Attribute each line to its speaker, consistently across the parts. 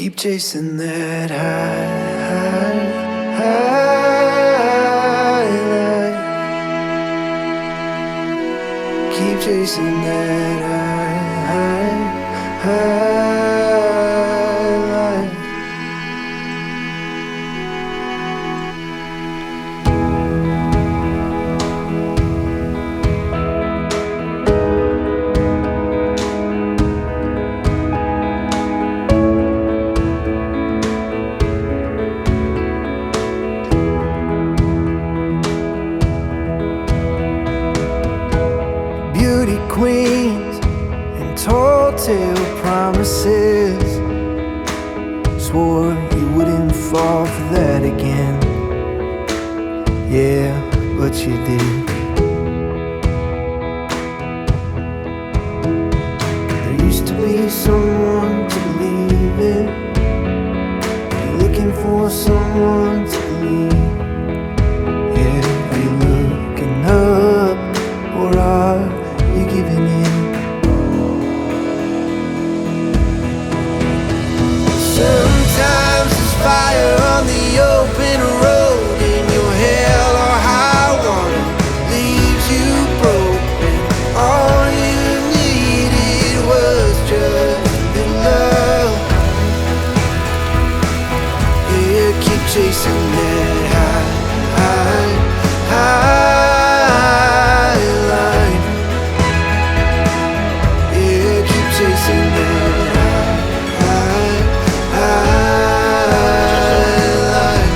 Speaker 1: Keep chasing that high light. Keep chasing that high light. Beauty queens and tall tale promises. Swore you wouldn't fall for that again. Yeah, but you did. There used to be someone to believe in. You're looking for someone to believe. Yeah, are you looking up or are you giving in? Sometimes there's fire on the open road, and your hell or high water leaves you broken. All you needed was just a little love. Yeah, keep chasing that high line. Yeah, keep chasing that high line.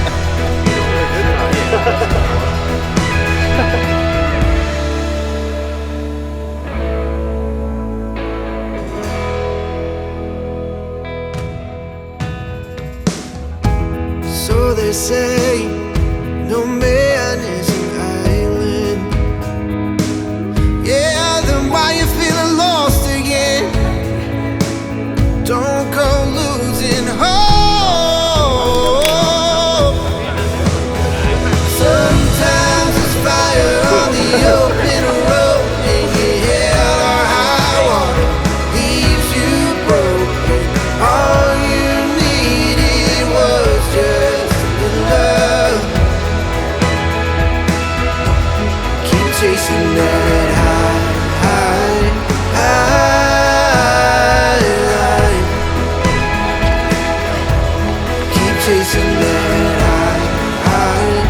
Speaker 1: So they say no man is an island. Yeah, then why you feeling lost again? Don't go losing hope. Sometimes it's fire on the open road, and your hell or high water leaves you broken. All you needed was just a little love. Keep chasing that high line. Keep chasing that high line.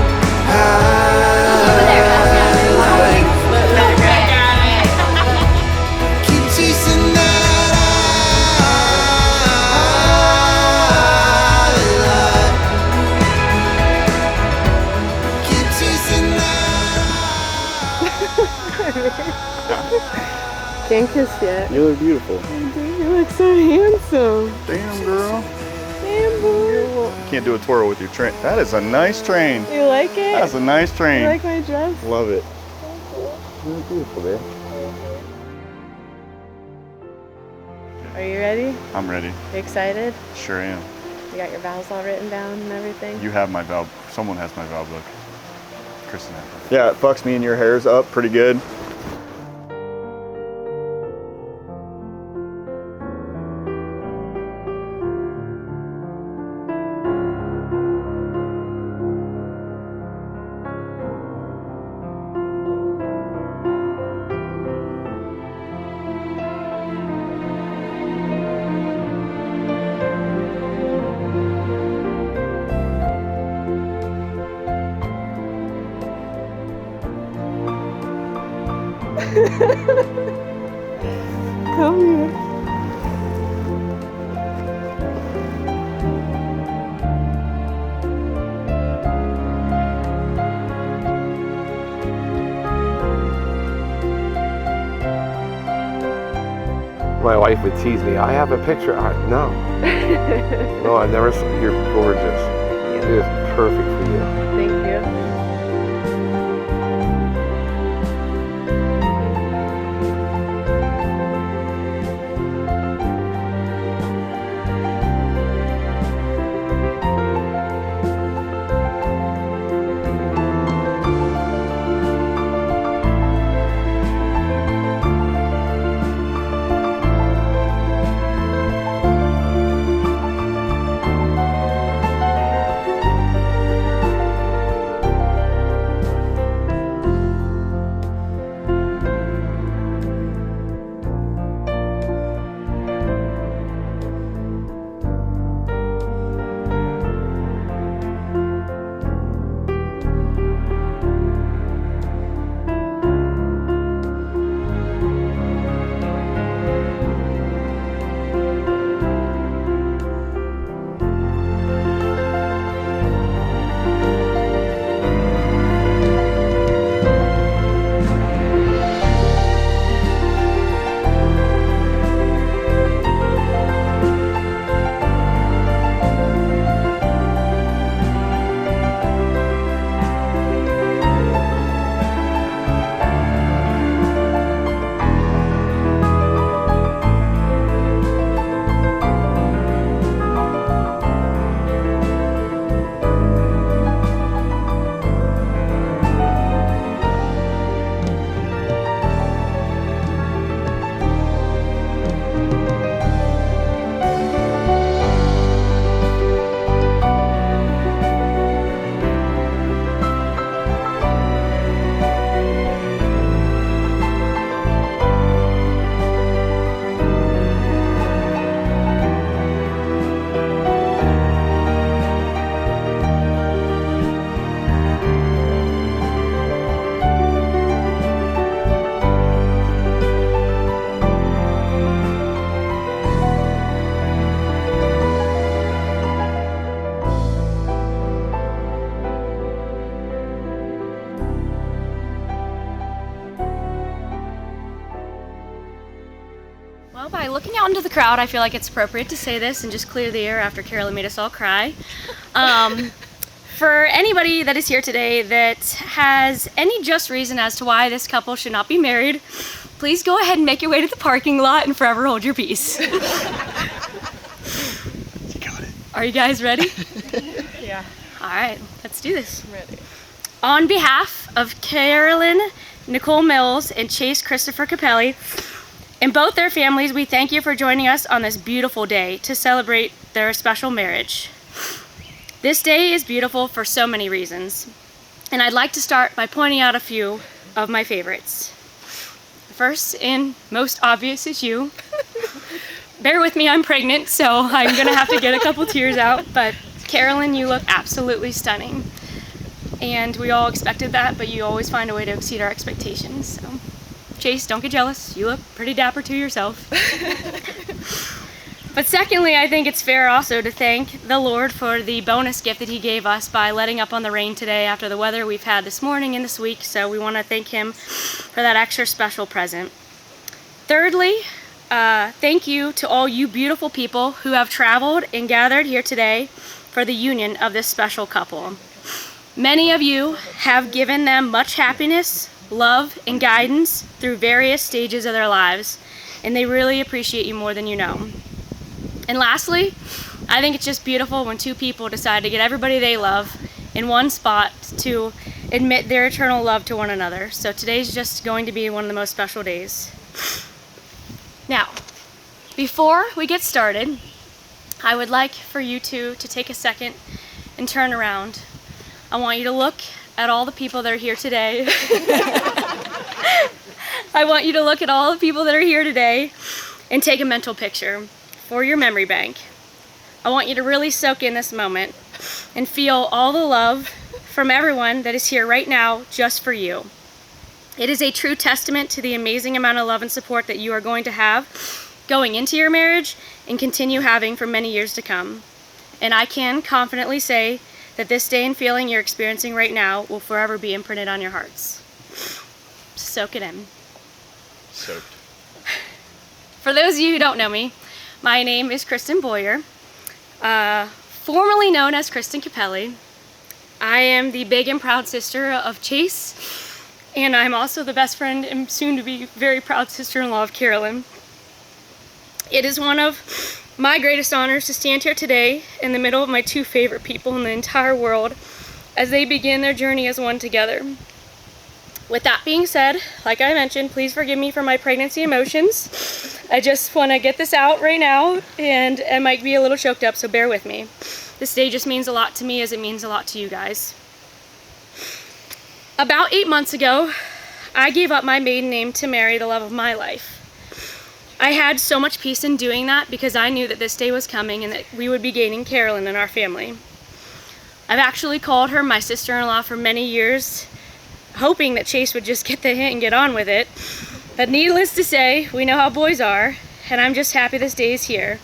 Speaker 1: Keep chasing that high line. Keep chasing that.
Speaker 2: Can't kiss yet.
Speaker 3: You look beautiful.
Speaker 2: You look so handsome.
Speaker 3: Damn, girl.
Speaker 2: Damn, boy.
Speaker 3: Can't do a twirl with your train. That is a nice train.
Speaker 2: You like it?
Speaker 3: That's a nice train.
Speaker 2: You like my dress?
Speaker 3: Love it. You look beautiful, babe.
Speaker 2: Are you ready?
Speaker 3: I'm ready.
Speaker 2: You excited?
Speaker 3: Sure am.
Speaker 2: You got your vows all written down and everything?
Speaker 3: You have my vow. Someone has my vow book. Kristen has it. Yeah, it fucks me and your hair's up pretty good.
Speaker 2: Come here.
Speaker 4: My wife would tease me. I have a picture. No. No, I've never seen. You're gorgeous. It is perfect for you.
Speaker 2: Thank you.
Speaker 5: looking out into the crowd, I feel like it's appropriate to say this and just clear the air after Carolyn made us all cry. For anybody that is here today that has any just reason as to why this couple should not be married, please go ahead and make your way to the parking lot and forever hold your peace.
Speaker 3: You got it.
Speaker 5: Are you guys ready?
Speaker 2: Yeah.
Speaker 5: All right, let's do this.
Speaker 2: I'm ready.
Speaker 5: On behalf of Carolyn, Nicole Mills, and Chase Christopher Capelli, and both their families, we thank you for joining us on this beautiful day to celebrate their special marriage. This day is beautiful for so many reasons, and I'd like to start by pointing out a few of my favorites. First and most obvious is you. Bear with me, I'm pregnant, so I'm gonna have to get a couple tears out, but Carolyn, you look absolutely stunning. And we all expected that, but you always find a way to exceed our expectations. So, Chase, don't get jealous. You look pretty dapper too yourself. But secondly, I think it's fair also to thank the Lord for the bonus gift that he gave us by letting up on the rain today after the weather we've had this morning and this week. So we want to thank him for that extra special present. Thirdly, thank you to all you beautiful people who have traveled and gathered here today for the union of this special couple. Many of you have given them much happiness, love, and guidance through various stages of their lives, and they really appreciate you more than you know. And lastly, I think it's just beautiful when two people decide to get everybody they love in one spot to admit their eternal love to one another. So today's just going to be one of the most special days. Now, before we get started, I would like for you two to take a second and turn around. I want you to look at all the people that are here today. I want you to look at all the people that are here today and take a mental picture for your memory bank. I want you to really soak in this moment and feel all the love from everyone that is here right now just for you. It is a true testament to the amazing amount of love and support that you are going to have going into your marriage and continue having for many years to come. And I can confidently say that this day and feeling you're experiencing right now will forever be imprinted on your hearts. Soak it in.
Speaker 3: Soaked.
Speaker 5: For those of you who don't know me, my name is Kristen Boyer, formerly known as Kristen Capelli. I am the big and proud sister of Chase, and I'm also the best friend and soon to be very proud sister-in-law of Carolyn. It is one of my greatest honors to stand here today in the middle of my two favorite people in the entire world as they begin their journey as one together. With that being said, like I mentioned, please forgive me for my pregnancy emotions. I just want to get this out right now, and I might be a little choked up, so bear with me. This day just means a lot to me as it means a lot to you guys. About 8 months ago, I gave up my maiden name to marry the love of my life. I had so much peace in doing that because I knew that this day was coming and that we would be gaining Carolyn in our family. I've actually called her my sister-in-law for many years, hoping that Chase would just get the hint and get on with it. But needless to say, we know how boys are, and I'm just happy this day is here.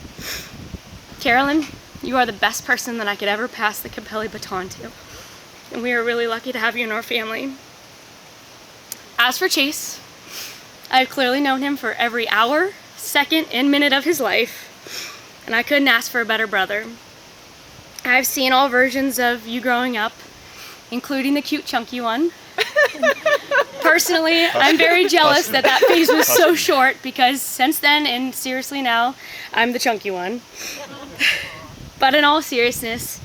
Speaker 5: Carolyn, you are the best person that I could ever pass the Capelli baton to, and we are really lucky to have you in our family. As for Chase, I've clearly known him for every hour, second, and minute of his life, and I couldn't ask for a better brother. I've seen all versions of you growing up, including the cute chunky one. Personally, I'm very jealous that that phase was so short because since then, and seriously now, I'm the chunky one. But in all seriousness,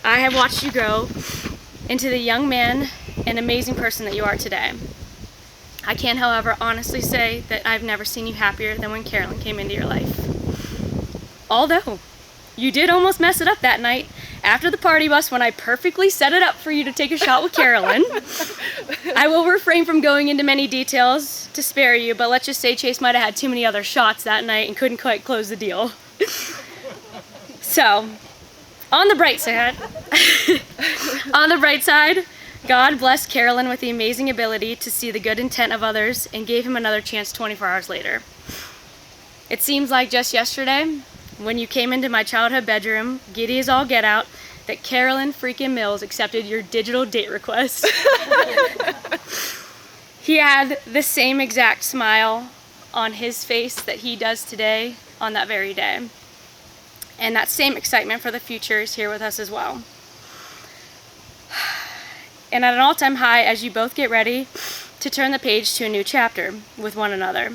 Speaker 5: I have watched you grow into the young man and amazing person that you are today. I can, however, honestly say that I've never seen you happier than when Carolyn came into your life. Although, you did almost mess it up that night after the party bus when I perfectly set it up for you to take a shot with Carolyn. I will refrain from going into many details to spare you, but let's just say Chase might have had too many other shots that night and couldn't quite close the deal. So, on the bright side, God blessed Carolyn with the amazing ability to see the good intent of others and gave him another chance 24 hours later. It seems like just yesterday, when you came into my childhood bedroom, giddy as all get out, that Carolyn freaking Mills accepted your digital date request. He had the same exact smile on his face that he does today on that very day. And that same excitement for the future is here with us as well. And at an all-time high as you both get ready to turn the page to a new chapter with one another.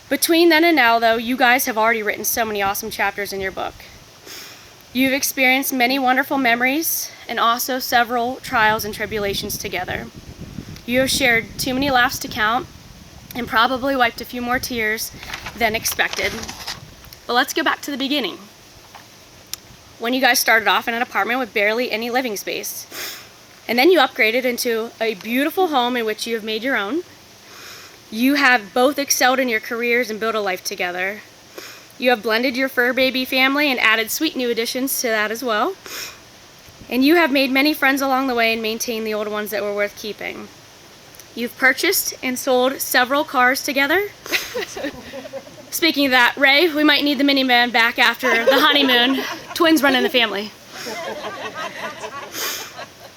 Speaker 5: Between then and now, though, you guys have already written so many awesome chapters in your book. You've experienced many wonderful memories and also several trials and tribulations together. You have shared too many laughs to count and probably wiped a few more tears than expected. But let's go back to the beginning. When you guys started off in an apartment with barely any living space. And then you upgraded into a beautiful home in which you have made your own. You have both excelled in your careers and built a life together. You have blended your fur baby family and added sweet new additions to that as well. And you have made many friends along the way and maintained the old ones that were worth keeping. You've purchased and sold several cars together. Speaking of that, Ray, we might need the minivan back after the honeymoon. Twins run in the family.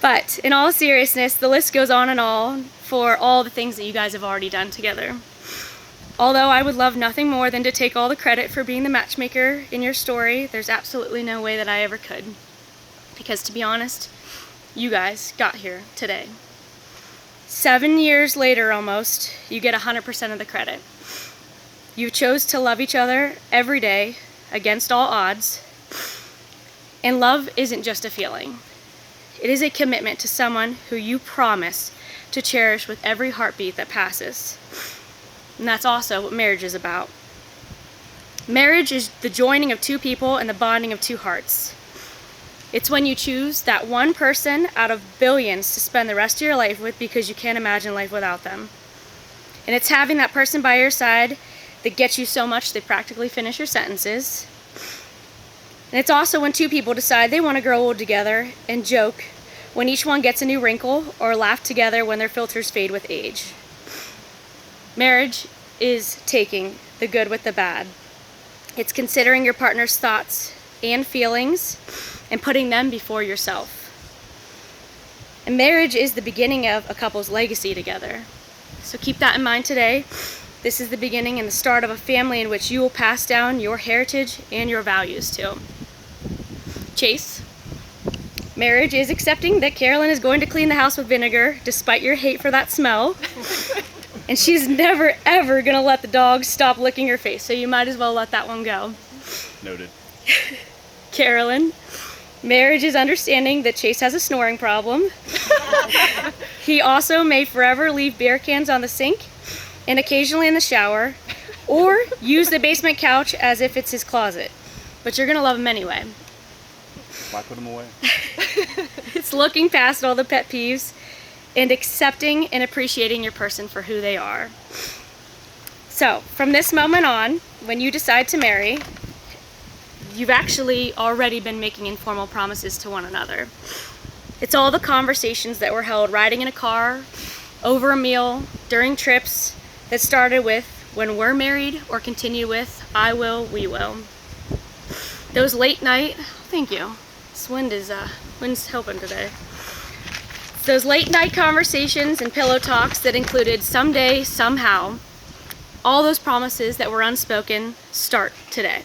Speaker 5: But in all seriousness, the list goes on and on for all the things that you guys have already done together. Although I would love nothing more than to take all the credit for being the matchmaker in your story, there's absolutely no way that I ever could. Because to be honest, you guys got here today. 7 years later almost, you get 100% of the credit. You chose to love each other every day against all odds. And love isn't just a feeling. It is a commitment to someone who you promise to cherish with every heartbeat that passes. And that's also what marriage is about. Marriage is the joining of two people and the bonding of two hearts. It's when you choose that one person out of billions to spend the rest of your life with because you can't imagine life without them. And it's having that person by your side that gets you so much they practically finish your sentences. And it's also when two people decide they want to grow old together and joke when each one gets a new wrinkle or laugh together when their filters fade with age. Marriage is taking the good with the bad. It's considering your partner's thoughts and feelings and putting them before yourself. And marriage is the beginning of a couple's legacy together. So keep that in mind today. This is the beginning and the start of a family in which you will pass down your heritage and your values to. Chase, marriage is accepting that Carolyn is going to clean the house with vinegar despite your hate for that smell. And she's never ever gonna let the dog stop licking her face, so you might as well let that one go.
Speaker 3: Noted.
Speaker 5: Carolyn, marriage is understanding that Chase has a snoring problem. He also may forever leave beer cans on the sink and occasionally in the shower, or use the basement couch as if it's his closet. But you're gonna love him anyway.
Speaker 3: Why put them away?
Speaker 5: It's looking past all the pet peeves and accepting and appreciating your person for who they are. So, from this moment on, when you decide to marry, you've actually already been making informal promises to one another. It's all the conversations that were held riding in a car, over a meal, during trips, that started with, when we're married, or continue with, I will, we will. Those late night, thank you. This wind's helping today. Those late night conversations and pillow talks that included someday, somehow, all those promises that were unspoken start today.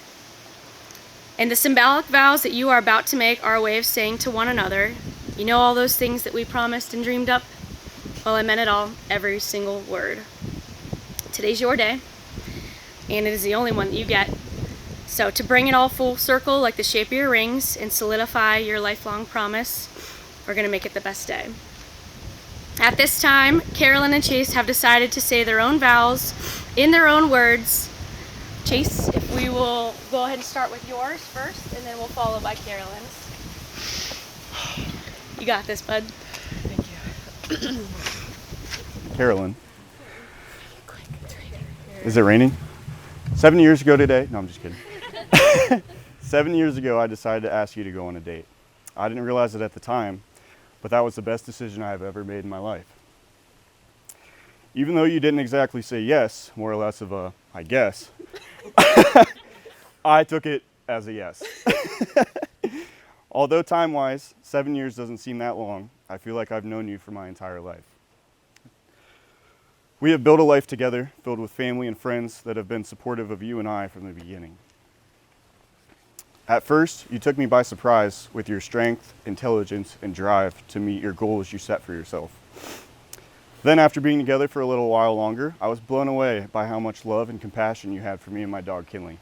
Speaker 5: And the symbolic vows that you are about to make are a way of saying to one another, you know all those things that we promised and dreamed up? Well, I meant it all, every single word. Today's your day, and it is the only one that you get. So to bring it all full circle like the shape of your rings and solidify your lifelong promise, we're going to make it the best day. At this time, Carolyn and Chase have decided to say their own vows in their own words. Chase, if we will go ahead and start with yours first, and then we'll follow by Carolyn's. You got this, bud.
Speaker 2: Thank you.
Speaker 3: Carolyn. Is it raining? 7 years ago today, no, I'm just kidding. 7 years ago, I decided to ask you to go on a date. I didn't realize it at the time, but that was the best decision I've ever made in my life. Even though you didn't exactly say yes, more or less of a, I guess, I took it as a yes. Although time-wise, 7 years doesn't seem that long, I feel like I've known you for my entire life. We have built a life together filled with family and friends that have been supportive of you and I from the beginning. At first, you took me by surprise with your strength, intelligence, and drive to meet your goals you set for yourself. Then, after being together for a little while longer, I was blown away by how much love and compassion you had for me and my dog, Kinley.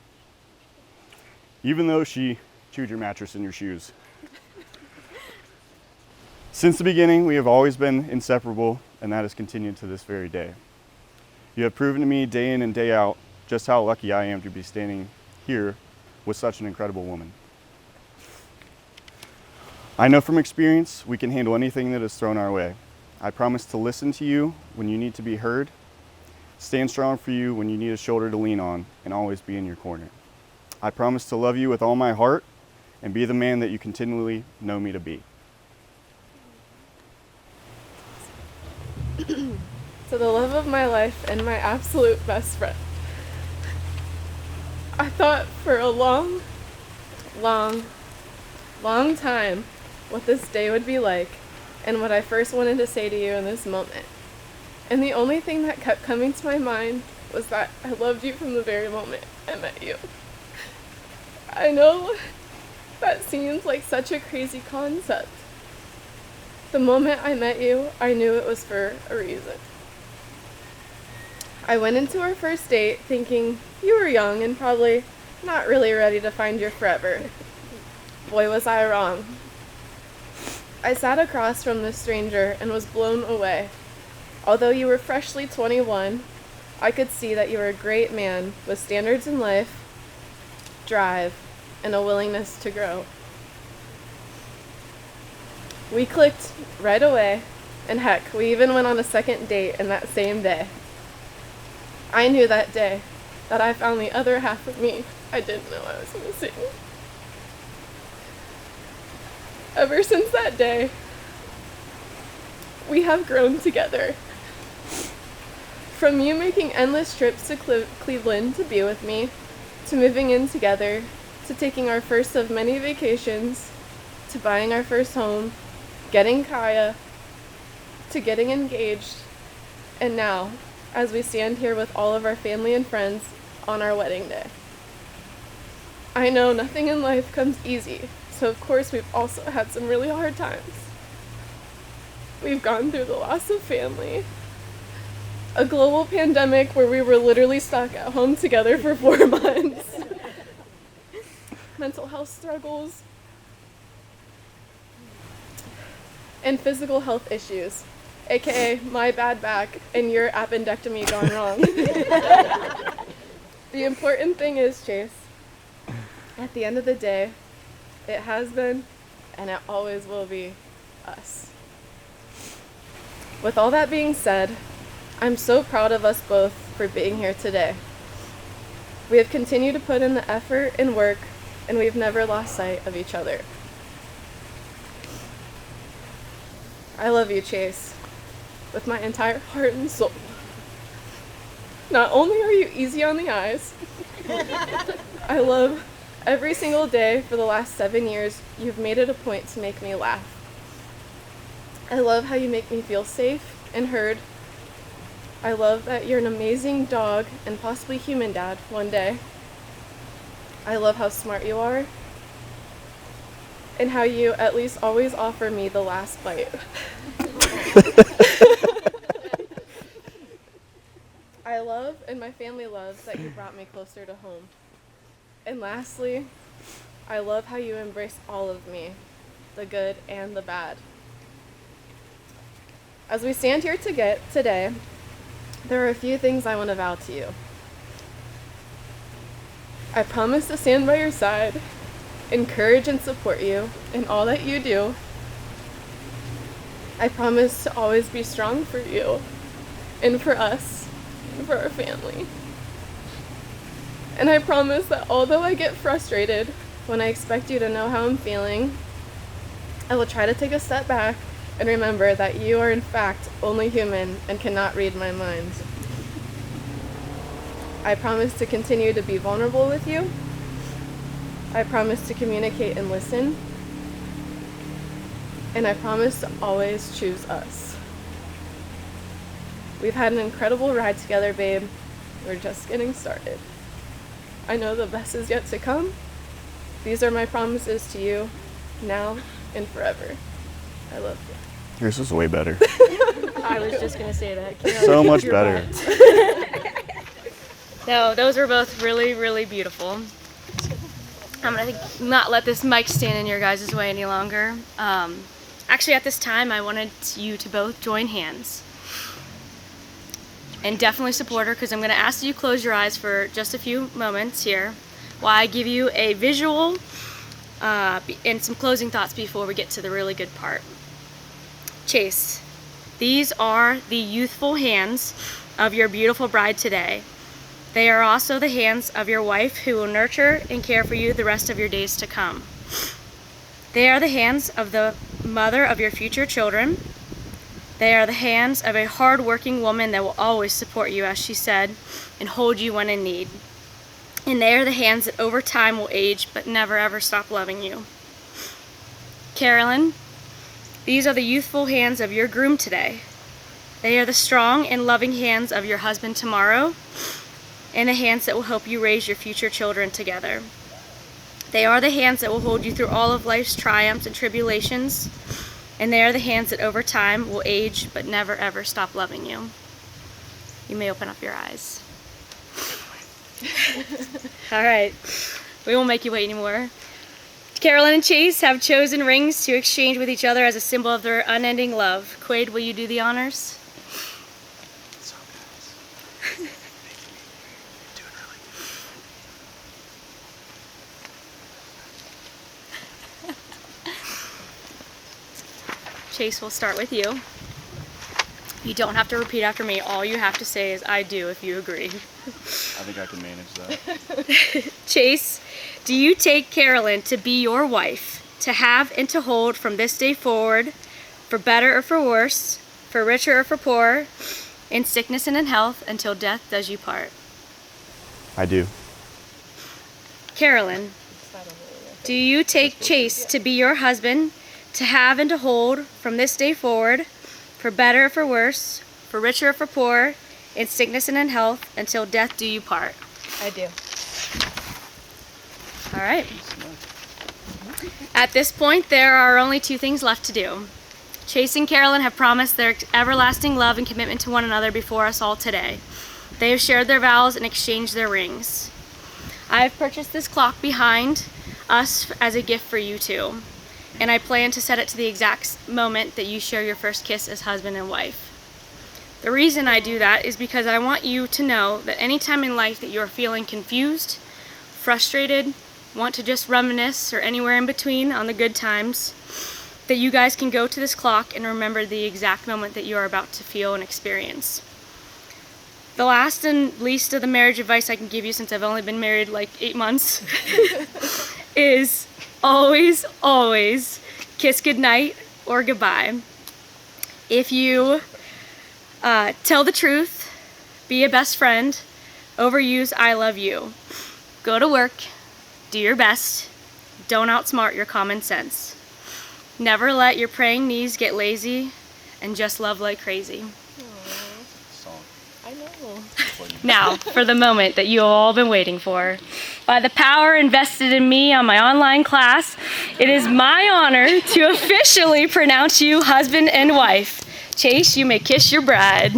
Speaker 3: Even though she chewed your mattress in your shoes. Since the beginning, we have always been inseparable, and that has continued to this very day. You have proven to me day in and day out just how lucky I am to be standing here with such an incredible woman. I know from experience we can handle anything that is thrown our way. I promise to listen to you when you need to be heard, stand strong for you when you need a shoulder to lean on, and always be in your corner. I promise to love you with all my heart and be the man that you continually know me to be.
Speaker 2: To the love of my life and my absolute best friend. I thought for a long time what this day would be like and what I first wanted to say to you in this moment. And the only thing that kept coming to my mind was that I loved you from the very moment I met you. I know that seems like such a crazy concept. The moment I met you, I knew it was for a reason. I went into our first date thinking you were young and probably not really ready to find your forever. Boy, was I wrong. I sat across from this stranger and was blown away. Although you were freshly 21, I could see that you were a great man with standards in life, drive, and a willingness to grow. We clicked right away, and heck, we even went on a second date in that same day. I knew that day that I found the other half of me I didn't know I was missing. Ever since that day, we have grown together. From you making endless trips to Cleveland to be with me, to moving in together, to taking our first of many vacations, to buying our first home, getting Kaya, to getting engaged, and now, as we stand here with all of our family and friends on our wedding day. I know nothing in life comes easy, so of course we've also had some really hard times. We've gone through the loss of family, a global pandemic where we were literally stuck at home together for 4 months, mental health struggles, and physical health issues, aka my bad back and your appendectomy gone wrong. The important thing is, Chase, at the end of the day, it has been and it always will be us. With all that being said, I'm so proud of us both for being here today. We have continued to put in the effort and work, and we've never lost sight of each other. I love you, Chase, with my entire heart and soul. Not only are you easy on the eyes, I love every single day for the last 7 years, you've made it a point to make me laugh. I love how you make me feel safe and heard. I love that you're an amazing dog and possibly human dad one day. I love how smart you are and how you at least always offer me the last bite. I love, and my family loves, that you brought me closer to home. And lastly, I love how you embrace all of me, the good and the bad. As we stand here today, there are a few things I want to vow to you. I promise to stand by your side, encourage and support you in all that you do. I promise to always be strong for you and for us and for our family. And I promise that although I get frustrated when I expect you to know how I'm feeling, I will try to take a step back and remember that you are in fact only human and cannot read my mind. I promise to continue to be vulnerable with you. I promise to communicate and listen. And I promise to always choose us. We've had an incredible ride together, babe. We're just getting started. I know the best is yet to come, These are my promises to you, now and forever. I love you.
Speaker 3: Yours was way better.
Speaker 5: I was just going to say that.
Speaker 3: So much better.
Speaker 5: No, those were both really, really beautiful. I'm going to not let this mic stand in your guys' way any longer. Actually, at this time, I wanted you to both join hands. And definitely support her, because I'm going to ask you to close your eyes for just a few moments here while I give you a visual and some closing thoughts before we get to the really good part. Chase, these are the youthful hands of your beautiful bride today. They are also the hands of your wife who will nurture and care for you the rest of your days to come. They are the hands of the mother of your future children. They are the hands of a hard-working woman that will always support you, as she said, and hold you when in need. And they are the hands that over time will age but never ever stop loving you. Carolyn, these are the youthful hands of your groom today. They are the strong and loving hands of your husband tomorrow, and the hands that will help you raise your future children together. They are the hands that will hold you through all of life's triumphs and tribulations, and they are the hands that over time will age but never ever stop loving you. You may open up your eyes. All right, we won't make you wait anymore. Carolyn and Chase have chosen rings to exchange with each other as a symbol of their unending love. Quaid, will you do the honors?
Speaker 3: So guys, doing really good.
Speaker 5: Chase, we'll start with you. You don't have to repeat after me. All you have to say is "I do" if you agree.
Speaker 3: I think I can manage that.
Speaker 5: Chase, do you take Carolyn to be your wife, to have and to hold from this day forward, for better or for worse, for richer or for poorer, in sickness and in health, until death does you part?
Speaker 3: I do.
Speaker 5: Carolyn, do you take Chase to be your husband, to have and to hold from this day forward, for better or for worse, for richer or for poorer, in sickness and in health, until death do you part?
Speaker 6: I do.
Speaker 5: All right. At this point, there are only two things left to do. Chase and Carolyn have promised their everlasting love and commitment to one another before us all today. They have shared their vows and exchanged their rings. I have purchased this clock behind us as a gift for you two, and I plan to set it to the exact moment that you share your first kiss as husband and wife. The reason I do that is because I want you to know that any time in life that you are feeling confused, frustrated, want to just reminisce, or anywhere in between on the good times, that you guys can go to this clock and remember the exact moment that you are about to feel and experience. The last and least of the marriage advice I can give you, since I've only been married like 8 months, is always, always kiss goodnight or goodbye. If you tell the truth, be a best friend, overuse "I love you." Go to work, do your best, don't outsmart your common sense. Never let your praying knees get lazy, and just love like crazy.
Speaker 6: I know.
Speaker 5: Now, for the moment that you have all been waiting for. By the power invested in me on my online class, it is my honor to officially pronounce you husband and wife. Chase, you may kiss your bride.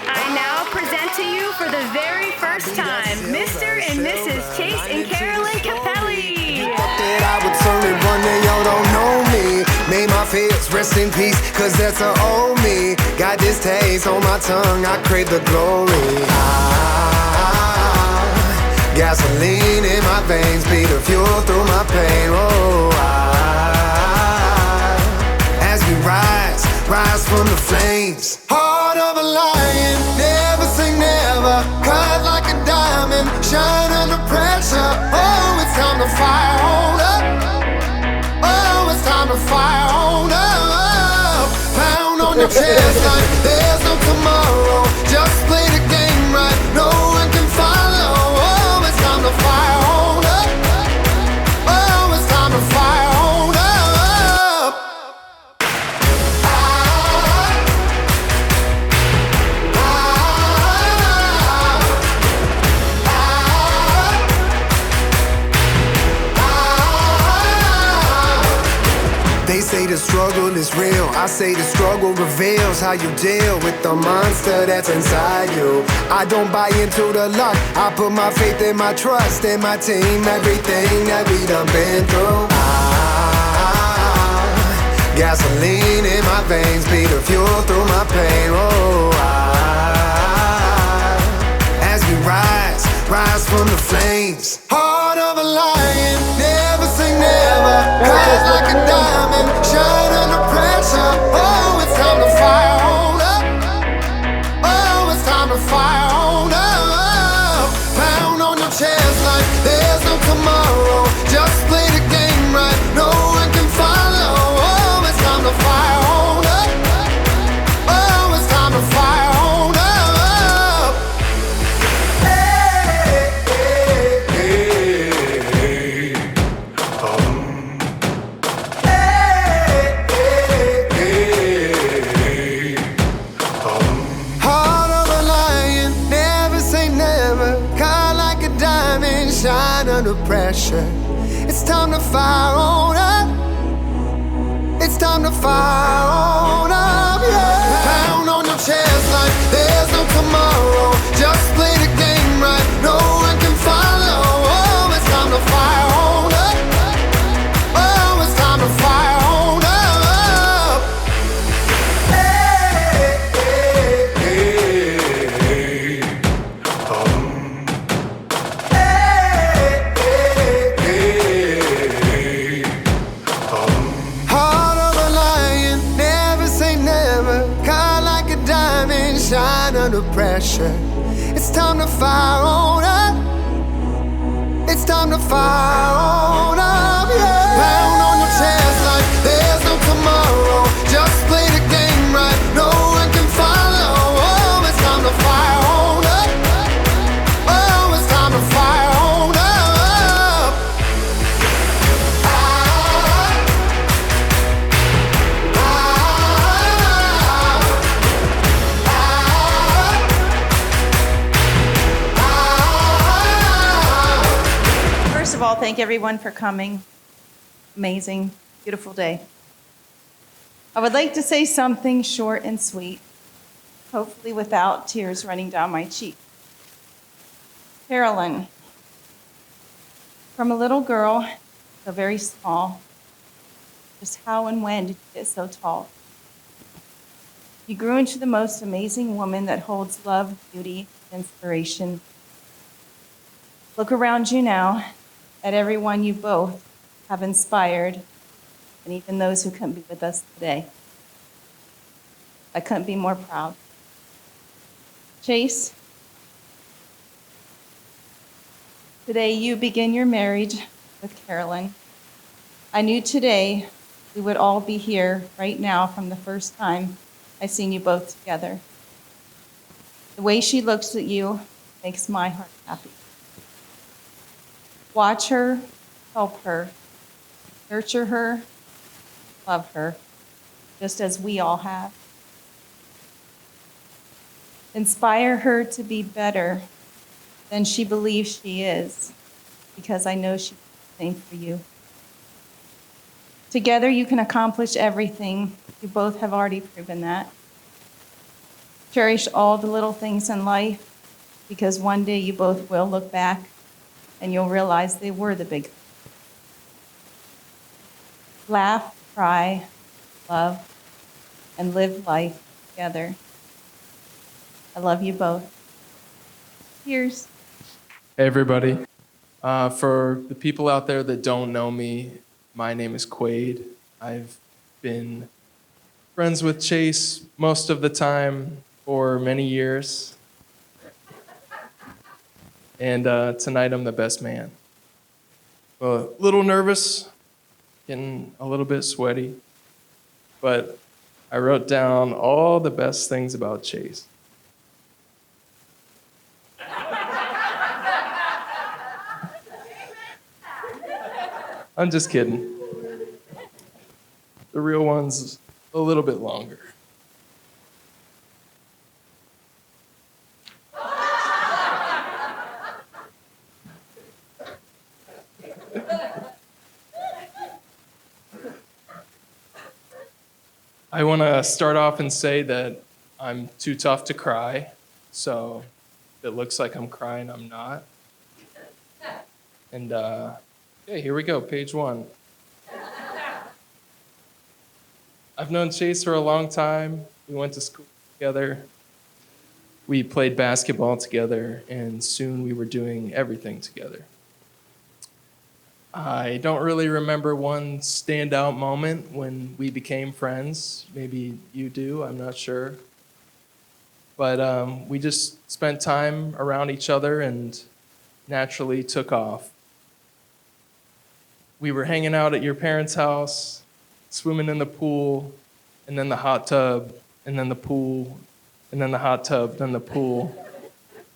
Speaker 5: I now present to you for the very first time, Mr. and Mrs. Chase and Carolyn Capelli.
Speaker 1: That I would turn it one day, y'all don't know me. May my fears rest in peace, cause that's a old me. Got this taste on my tongue, I crave the glory. Gasoline in my veins, be the fuel through my pain. Oh, as we rise from the flames. Heart of a lion, never say never. Cut like a diamond, shine under pressure. Oh, it's time to fire on up. Oh, it's time to fire on up. Pound on your chest like there's no tomorrow. Just play the game right, no one can follow. Oh, it's time to fire on up. Oh, it's time to fire on up. say the struggle is real. I say the struggle reveals how you deal with the monster that's inside you. I don't buy into the luck. I put my faith and my trust in my team. Everything that we done been through. Gasoline in my veins, be the fuel through my pain. Oh, as we rise from the flames. Heart of a lion, never say never. Rise like a diamond, shine under pressure. Oh, it's time to fire on up. Oh, it's time to fire on up. Pound on your chest like there's no tomorrow. Just play the game right, no one can follow. Oh, it's time to fire on up. Oh, it's time to fire on up. Shine under pressure. It's time to fire on up. It's time to fire on up, yeah. Pound on your chest like there's no tomorrow. Just play the game right, no one can follow. Oh, it's time to fire on up. Oh, it's time to fire on up. Shine under pressure. It's time to fire on up. It's time to fire on up, yeah. Pound on your chest like there's no tomorrow. Just play the game right, no one can follow. Oh, it's time to fire on up. Oh, it's time to fire on up.
Speaker 7: First of all, thank everyone for coming. Amazing, beautiful day. I would like to say something short and sweet, hopefully without tears running down my cheek. Carolyn, from a little girl to very small, just how and when did you get so tall? You grew into the most amazing woman that holds love, beauty, and inspiration. Look around you now at everyone you both have inspired, and even those who couldn't be with us today. I couldn't be more proud. Chase, today you begin your marriage with Carolyn. I knew today we would all be here right now from the first time I seen you both together. The way she looks at you makes my heart happy. Watch her, help her, nurture her, love her, just as we all have. Inspire her to be better than she believes she is, because I know she's the same for you. Together you can accomplish everything. You both have already proven that. Cherish all the little things in life, because one day you both will look back and you'll realize they were the big things. Laugh, cry, love, and live life together. I love you both. Cheers.
Speaker 8: Hey everybody. For the people out there that don't know me, my name is Quaid. I've been friends with Chase most of the time for many years. And tonight I'm the best man. A little nervous, getting a little bit sweaty, but I wrote down all the best things about Chase. I'm just kidding. The real one's a little bit longer. I want to start off and say that I'm too tough to cry, so if it looks like I'm crying, I'm not. And yeah, here we go, page 1. I've known Chase for a long time. We went to school together. We played basketball together, and soon we were doing everything together. I don't really remember one standout moment when we became friends. Maybe you do, I'm not sure. But we just spent time around each other and naturally took off. We were hanging out at your parents' house, swimming in the pool, and then the hot tub, and then the pool, and then the hot tub, then the pool,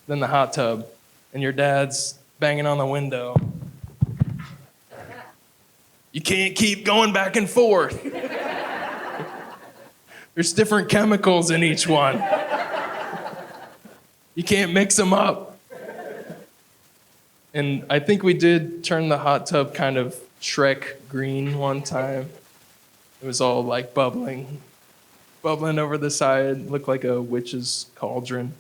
Speaker 8: then the hot tub, and your dad's banging on the window. You can't keep going back and forth. There's different chemicals in each one. You can't mix them up. And I think we did turn the hot tub kind of Shrek green one time. It was all like bubbling over the side, looked like a witch's cauldron.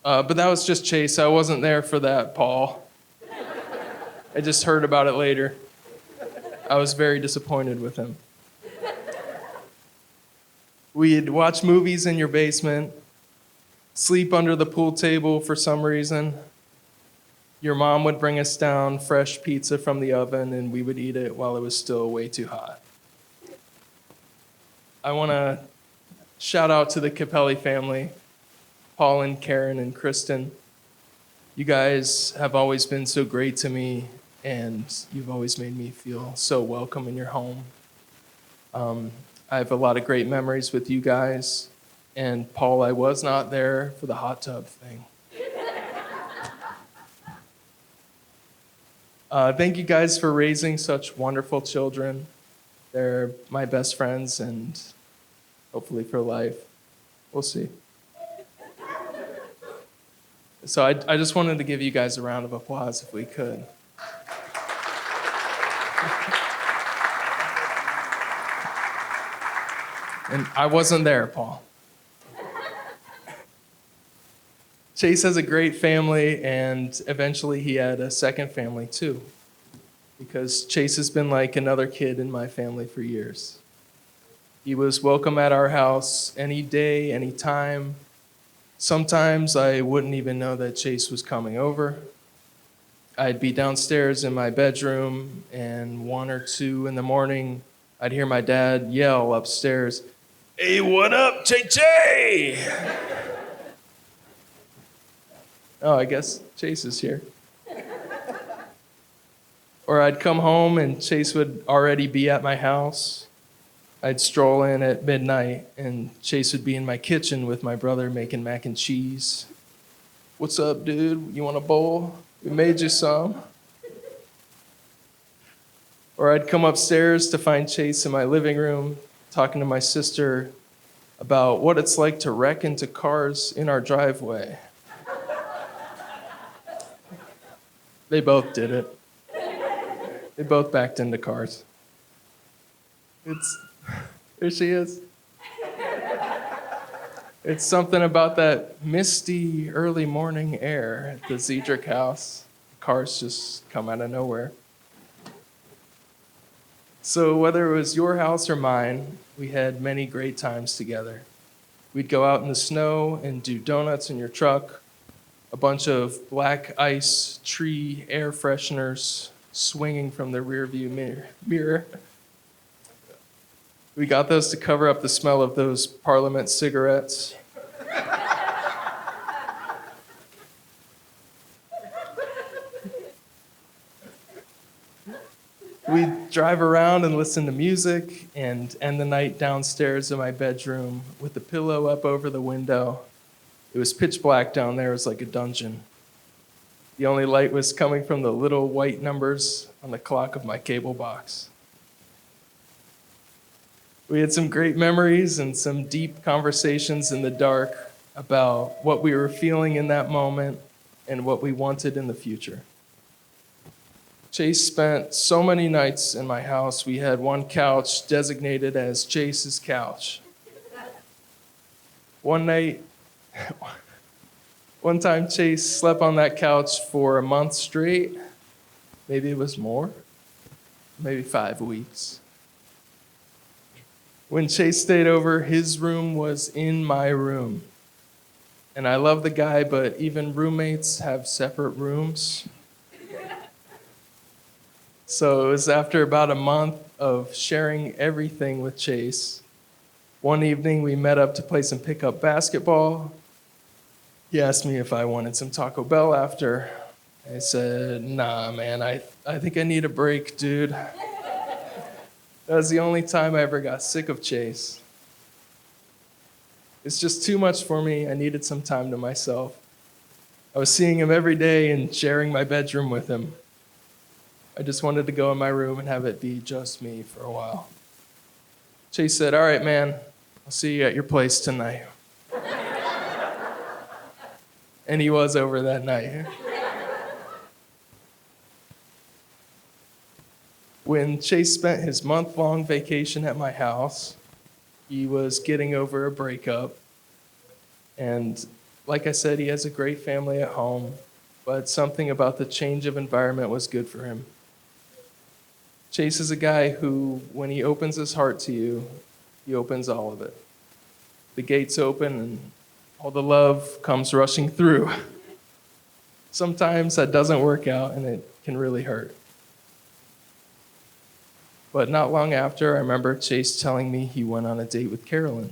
Speaker 8: But that was just Chase. I wasn't there for that, Paul. I just heard about it later. I was very disappointed with him. We'd watch movies in your basement, sleep under the pool table for some reason. Your mom would bring us down fresh pizza from the oven, and we would eat it while it was still way too hot. I want to shout out to the Capelli family, Paul and Karen and Kristen. You guys have always been so great to me, and you've always made me feel so welcome in your home. I have a lot of great memories with you guys, and Paul, I was not there for the hot tub thing. Thank you guys for raising such wonderful children. They're my best friends, and hopefully for life. We'll see. So I just wanted to give you guys a round of applause if we could. And I wasn't there, Paul. Chase has a great family, and eventually he had a second family too, because Chase has been like another kid in my family for years. He was welcome at our house any day, any time. Sometimes I wouldn't even know that Chase was coming over. I'd be downstairs in my bedroom, and 1 or 2 in the morning, I'd hear my dad yell upstairs, "Hey, what up, Che-Che?" Oh, I guess Chase is here. Or I'd come home and Chase would already be at my house. I'd stroll in at midnight and Chase would be in my kitchen with my brother making mac and cheese. "What's up, dude? You want a bowl? We made you some." Or I'd come upstairs to find Chase in my living room talking to my sister about what it's like to wreck into cars in our driveway. They both did it. They both backed into cars. There she is. It's something about that misty early morning air at the Zedrick house. Cars just come out of nowhere. So whether it was your house or mine, we had many great times together. We'd go out in the snow and do donuts in your truck, a bunch of black ice tree air fresheners swinging from the rearview mirror. We got those to cover up the smell of those Parliament cigarettes. We'd drive around and listen to music and end the night downstairs in my bedroom with the pillow up over the window. It was pitch black down there. It was like a dungeon. The only light was coming from the little white numbers on the clock of my cable box. We had some great memories and some deep conversations in the dark about what we were feeling in that moment and what we wanted in the future. Chase spent so many nights in my house. We had one couch designated as Chase's couch. One time Chase slept on that couch for a month straight. Maybe it was more, maybe 5 weeks. When Chase stayed over, his room was in my room. And I love the guy, but even roommates have separate rooms. So it was after about a month of sharing everything with Chase. One evening, we met up to play some pickup basketball. He asked me if I wanted some Taco Bell after. I said, nah, man, I think I need a break, dude. That was the only time I ever got sick of Chase. It's just too much for me. I needed some time to myself. I was seeing him every day and sharing my bedroom with him. I just wanted to go in my room and have it be just me for a while. Chase said, all right, man, I'll see you at your place tonight. And he was over that night. When Chase spent his month-long vacation at my house, he was getting over a breakup. And like I said, he has a great family at home, but something about the change of environment was good for him. Chase is a guy who, when he opens his heart to you, he opens all of it. The gates open and all the love comes rushing through. Sometimes that doesn't work out and it can really hurt. But not long after, I remember Chase telling me he went on a date with Carolyn.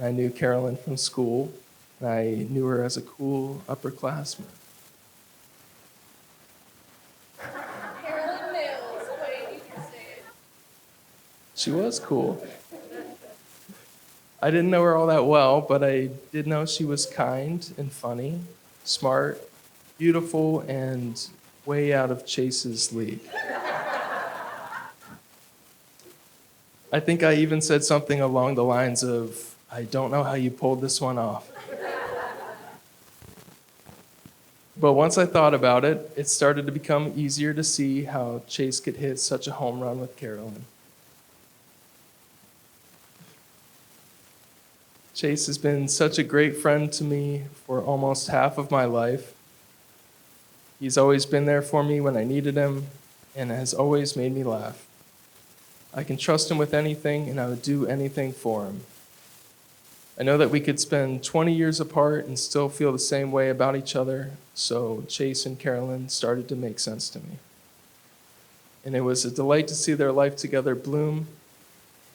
Speaker 8: I knew Carolyn from school, and I knew her as a cool upperclassman.
Speaker 2: Carolyn Nails. Wait, you can say it.
Speaker 8: She was cool. I didn't know her all that well, but I did know she was kind and funny, smart, beautiful, and way out of Chase's league. I think I even said something along the lines of, I don't know how you pulled this one off. But once I thought about it, it started to become easier to see how Chase could hit such a home run with Carolyn. Chase has been such a great friend to me for almost half of my life. He's always been there for me when I needed him and has always made me laugh. I can trust him with anything, and I would do anything for him. I know that we could spend 20 years apart and still feel the same way about each other, so Chase and Carolyn started to make sense to me. And it was a delight to see their life together bloom.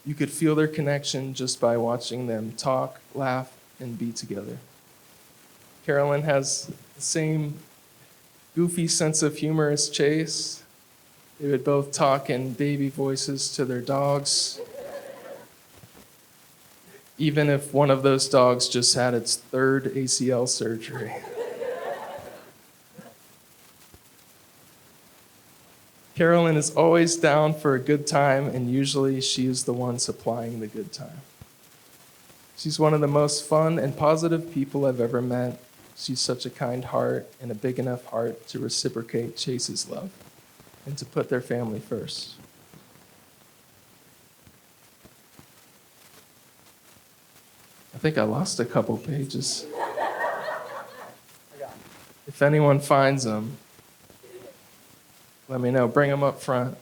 Speaker 8: You could feel their connection just by watching them talk, laugh, and be together. Carolyn has the same goofy sense of humor as Chase. They would both talk in baby voices to their dogs, even if one of those dogs just had its 3rd ACL surgery. Carolyn is always down for a good time, and usually she is the one supplying the good time. She's one of the most fun and positive people I've ever met. She's such a kind heart and a big enough heart to reciprocate Chase's love and to put their family first. I think I lost a couple pages. If anyone finds them, let me know. Bring them up front.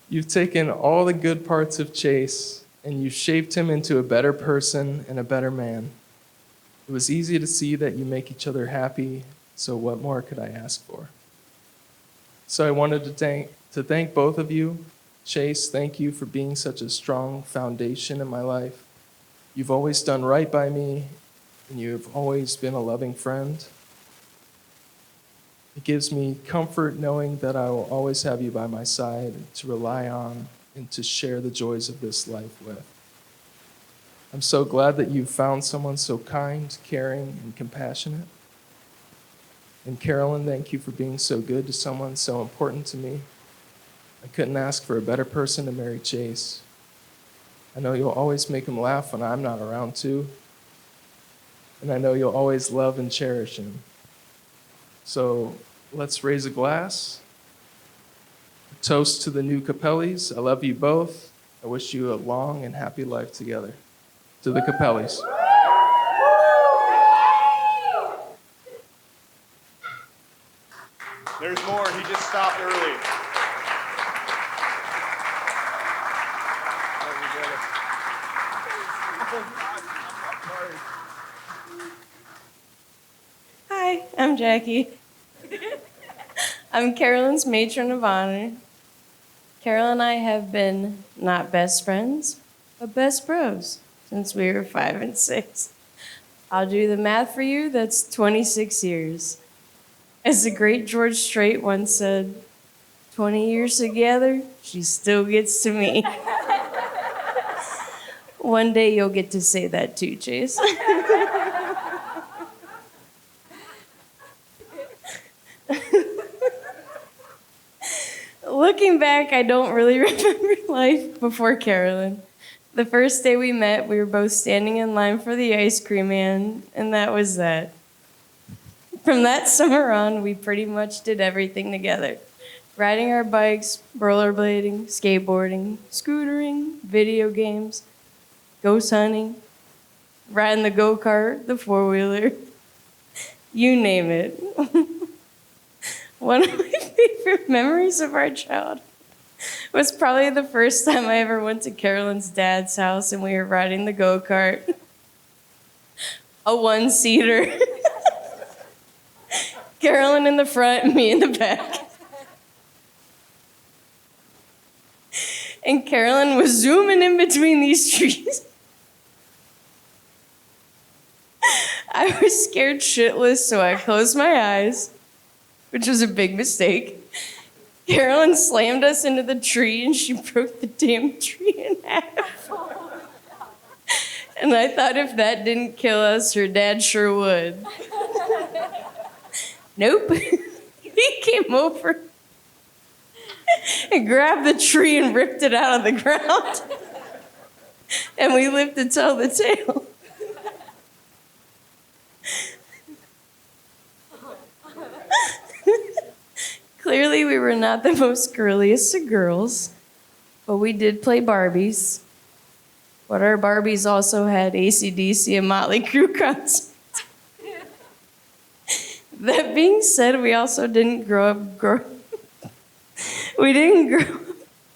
Speaker 8: You've taken all the good parts of Chase and you've shaped him into a better person and a better man. It was easy to see that you make each other happy, so what more could I ask for? So I wanted to thank both of you. Chase, thank you for being such a strong foundation in my life. You've always done right by me, and you've always been a loving friend. It gives me comfort knowing that I will always have you by my side to rely on and to share the joys of this life with. I'm so glad that you found someone so kind, caring, and compassionate. And Carolyn, thank you for being so good to someone so important to me. I couldn't ask for a better person to marry Chase. I know you'll always make him laugh when I'm not around too. and I know you'll always love and cherish him. So let's raise a glass. Toast to the new Capellis. I love you both. I wish you a long and happy life together. To the Capellis.
Speaker 3: There's more. He just stopped early.
Speaker 9: Hi, I'm Jackie. I'm Carolinn's matron of honor. Carol and I have been not best friends, but best bros since we were 5 and 6. I'll do the math for you, that's 26 years. As the great George Strait once said, 20 years together, she still gets to me. One day you'll get to say that too, Chase. Looking back, I don't really remember life before Carolyn. The first day we met, we were both standing in line for the ice cream man, and that was that. From that summer on, we pretty much did everything together. Riding our bikes, rollerblading, skateboarding, scootering, video games, ghost hunting, riding the go-kart, the four-wheeler, you name it. One of my favorite memories of our childhood was probably the first time I ever went to Carolyn's dad's house and we were riding the go-kart. A one-seater. Carolyn in the front, me in the back. And Carolyn was zooming in between these trees. I was scared shitless, so I closed my eyes, which was a big mistake. Carolyn slammed us into the tree and she broke the damn tree in half. And I thought if that didn't kill us, her dad sure would. Nope. He came over and grabbed the tree and ripped it out of the ground. And we lived to tell the tale. Clearly, we were not the most girliest of girls, but we did play Barbies. But our Barbies also had AC/DC and Motley Crue concerts. That being said, we also didn't grow up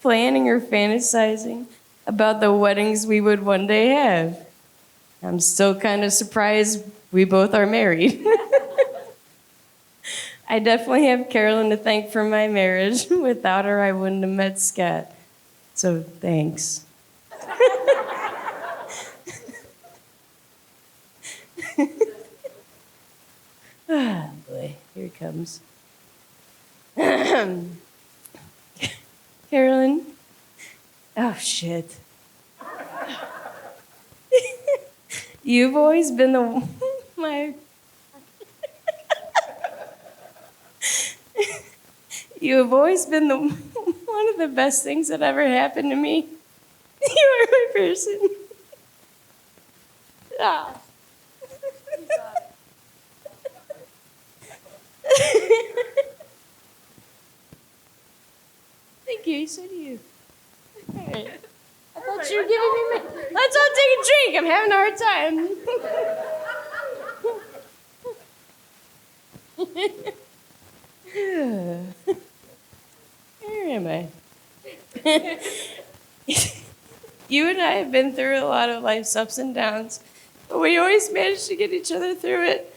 Speaker 9: planning or fantasizing about the weddings we would one day have. I'm still kind of surprised we both are married. I definitely have Carolyn to thank for my marriage. Without her, I wouldn't have met Scott. So thanks. Ah, boy, here it comes. Carolyn. Oh, shit. You've always been You have always been one of the best things that ever happened to me. You are my person. Ah. Thank you, so do you. All right. I thought you were giving me Let's all take a drink. I'm having a hard time. Where am I? You and I have been through a lot of life's ups and downs, but we always manage to get each other through it.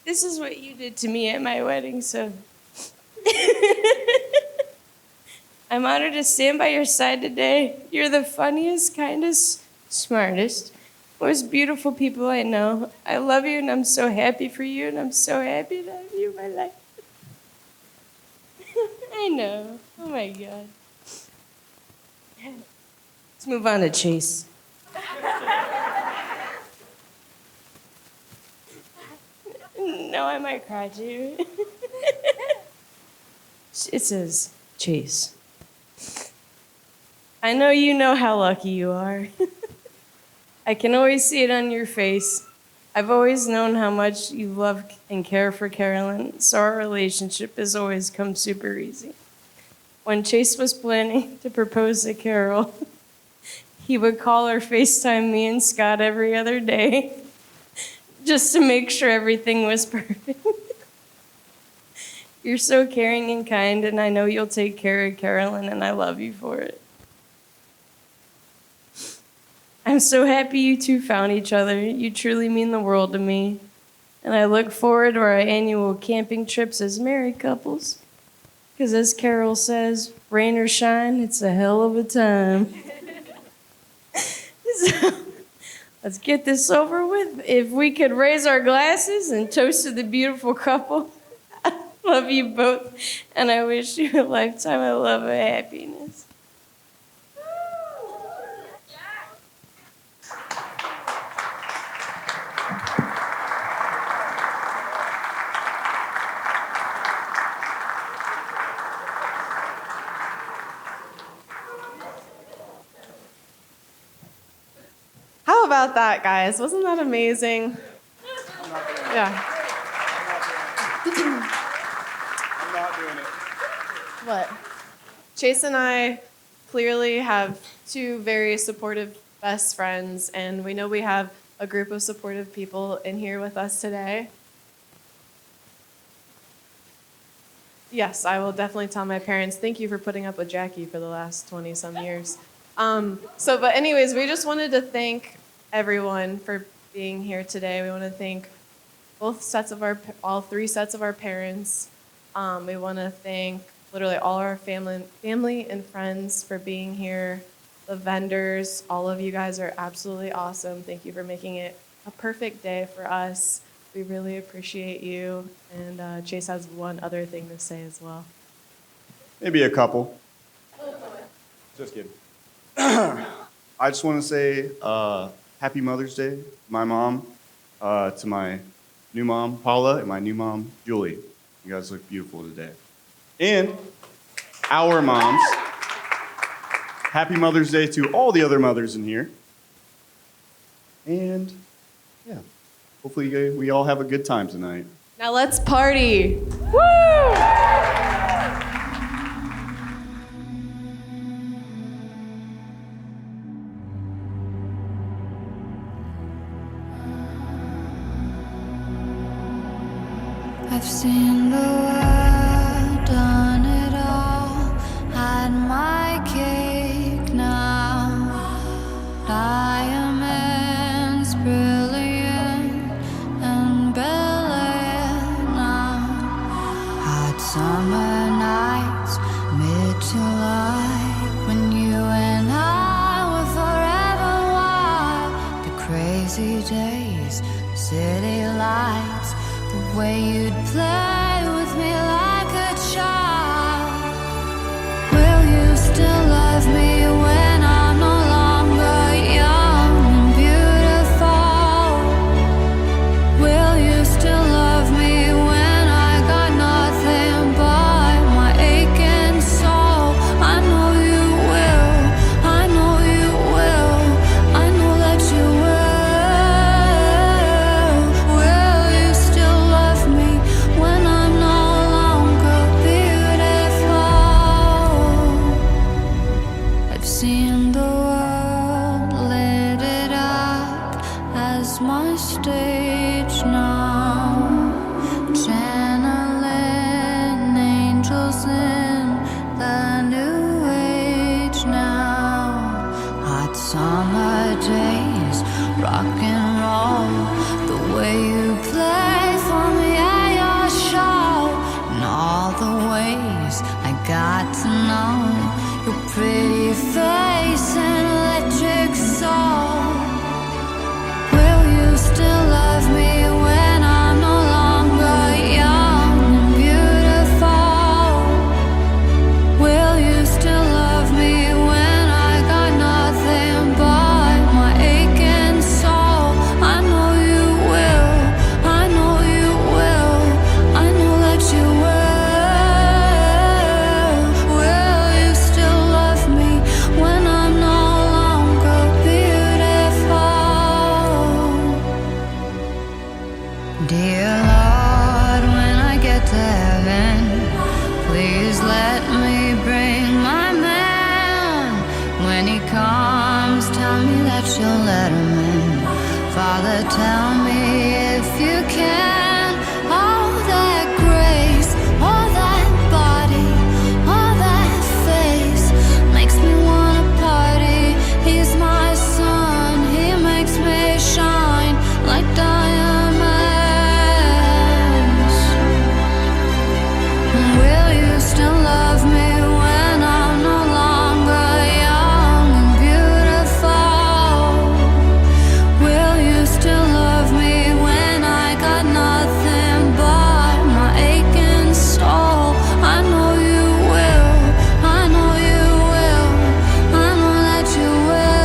Speaker 9: This is what you did to me at my wedding, so I'm honored to stand by your side today. You're the funniest, kindest, smartest, most beautiful people I know. I love you, and I'm so happy for you, and I'm so happy to have you in my life. I know. Oh, my God. Let's move on to Chase. No, I might cry, too. It says Chase. I know you know how lucky you are. I can always see it on your face. I've always known how much you love and care for Carolyn, so our relationship has always come super easy. When Chase was planning to propose to Carol, he would call or FaceTime me and Scott every other day just to make sure everything was perfect. You're so caring and kind, and I know you'll take care of Carolyn, and I love you for it. I'm so happy you two found each other. You truly mean the world to me. And I look forward to our annual camping trips as married couples. Because as Carol says, rain or shine, it's a hell of a time. So, let's get this over with. If we could raise our glasses and toast to the beautiful couple. I love you both, and I wish you a lifetime of love and happiness.
Speaker 6: How about that, guys? Wasn't that amazing? Yeah.
Speaker 3: I'm not doing it.
Speaker 6: What? Chase and I clearly have two very supportive best friends, and we know we have a group of supportive people in here with us today. Yes, I will definitely tell my parents, thank you for putting up with Jackie for the last 20-some years. But anyways, we just wanted to thank everyone for being here today. We want to thank all three sets of our parents. We want to thank literally all our family and friends for being here. The vendors, all of you guys are absolutely awesome. Thank you for making it a perfect day for us. We really appreciate you. And Chase has one other thing to say as well.
Speaker 3: Maybe a couple. Just kidding. I just want to say Happy Mother's Day, my mom, to my new mom, Paula, and my new mom, Julie. You guys look beautiful today. And our moms, Happy Mother's Day to all the other mothers in here. And yeah, hopefully we all have a good time tonight.
Speaker 6: Now let's party. Woo!
Speaker 10: I've seen the world, done it all, had my cake now. Diamonds brilliant and brilliant now. Hot summer nights, mid-July, when you and I were forever wild. The crazy days, city lights, the way you'd play with me like a child. Will you still love me when I'm no longer young and beautiful? Will you still love me when I got nothing but my aching soul? I know you will, I know you will, I know that you will. Will you still love me when I'm no longer beautiful? I've seen the world, lit it up as my stage now. Channeling angels in the new age now. Hot summer days, rock and roll, the way you play for me at your show, and all the ways I got to know your pretty face and electric soul. Will you still love me when I'm no longer young and beautiful? Will you still love me when I got nothing but my aching soul? I know you will, I know you will, I know that you will. Will you still love me when I'm let me bring my man. When he comes, tell me that you'll let him in. Father, tell me if you can. All that grace, all that body, all that face makes me wanna party. He's my sun, he makes me shine like diamonds. Will you still love me when I'm no longer young and beautiful? Will you still love me when I got nothing but my aching soul? I know you will, I know you will, I know that you will.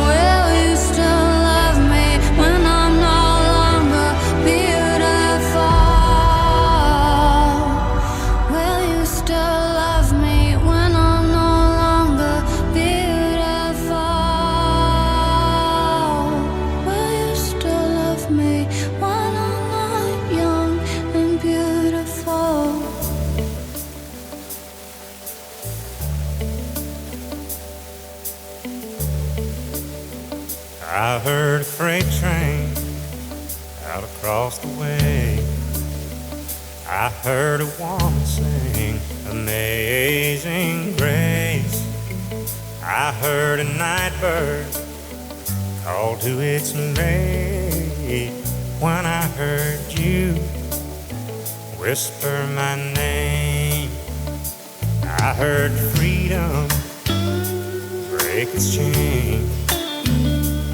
Speaker 10: Will you still love me when I'm no longer beautiful? Will you still love me when I'm no longer beautiful? Will you still love me when I'm not young and beautiful?
Speaker 11: I heard a freight train out across the way. I heard a woman sing Amazing Grace. I heard a night bird call to its mate. When I heard you whisper my name, I heard freedom break its chain.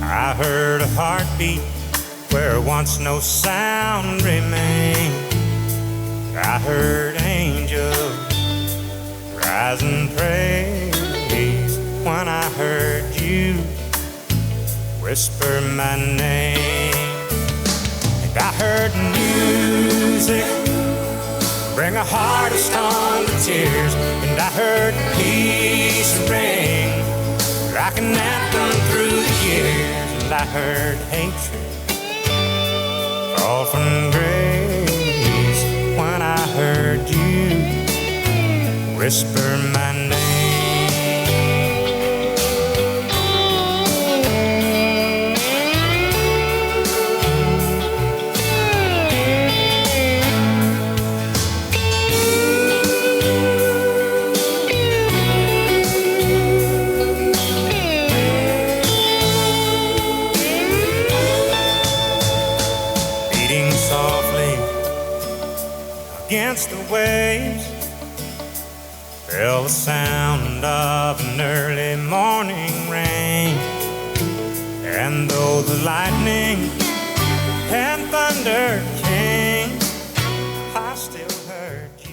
Speaker 11: I heard a heartbeat where once no sound remained. I heard angels rise and praise when I heard you whisper my name. And I heard music bring a heart of stone to tears. And I heard peace ring like an anthem through the years. And I heard hatred fall from grace when I heard you whisper my name. Against the waves fell the sound of an early morning rain. And though the lightning and thunder came, I still heard you.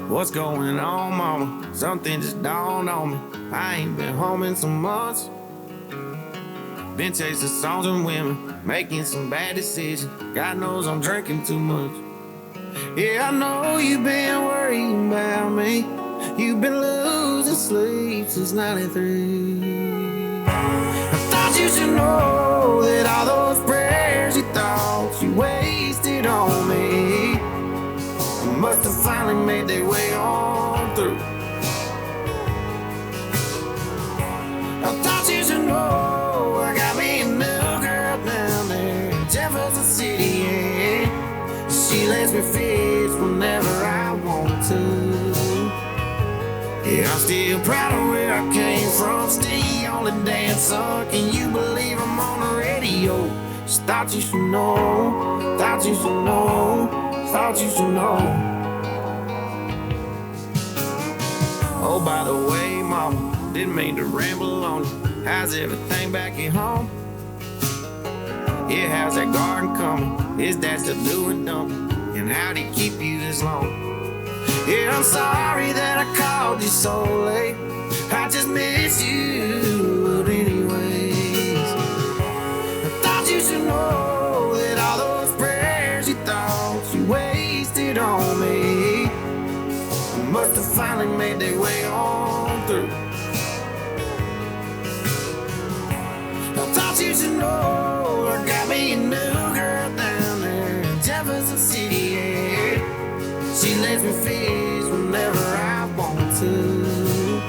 Speaker 12: What's going on, mama? Something just dawned on me. I ain't been home in some months. Been chasing songs and women, making some bad decisions. God knows I'm drinking too much. Yeah, I know you've been worrying about me. You've been losing sleep since 93. I thought you should know that all those prayers you thought you wasted on me must have finally made their way on through. I thought you should know I got me a new girl down there in Jefferson City, yeah. She lets me fish whenever I want to. Yeah, I'm still proud of where I came from. Still the only dance song. Can you believe I'm on the radio? Just thought you should know. Thought you should know. Thought you should know. Oh, by the way, mama, didn't mean to ramble on you. How's everything back at home? Yeah, how's that garden coming? Is that still doing dumping? And how'd he keep you this long? Yeah, I'm sorry that I called you so late. I just miss you, but anyways, I thought you should know that all those prayers you thought you wasted on me must enough to finally make their way on through. I thought you should know, I got me a new girl down there in Jefferson City, yeah. She lets me fish whenever I want to.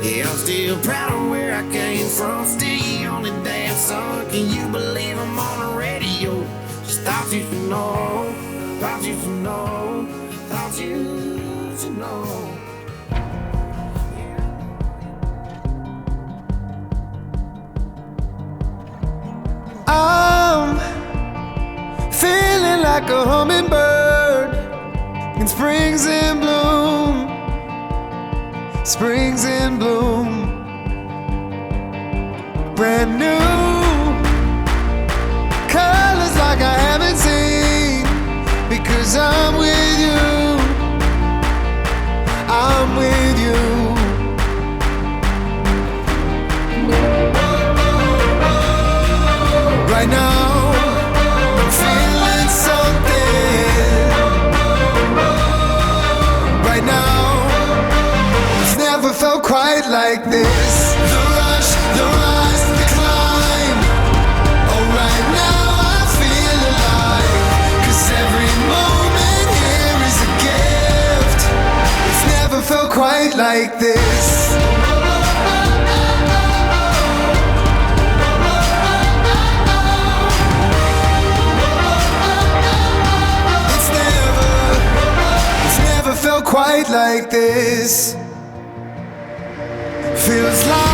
Speaker 12: Yeah, I'm still proud of where I came from, still your only damn son. Can you believe I'm on the radio? Just thought you should know, thought you should know, thought you should know.
Speaker 1: I'm feeling like a hummingbird in springs in bloom, springs in bloom. Brand new colors like I haven't seen, because I'm with you, I'm with you. Right now, I'm feeling something. Right now, it's never felt quite like this. The rush, the rise, the climb. Oh, right now I feel alive, 'cause every moment here is a gift. It's never felt quite like this. Felt quite like this. Feels like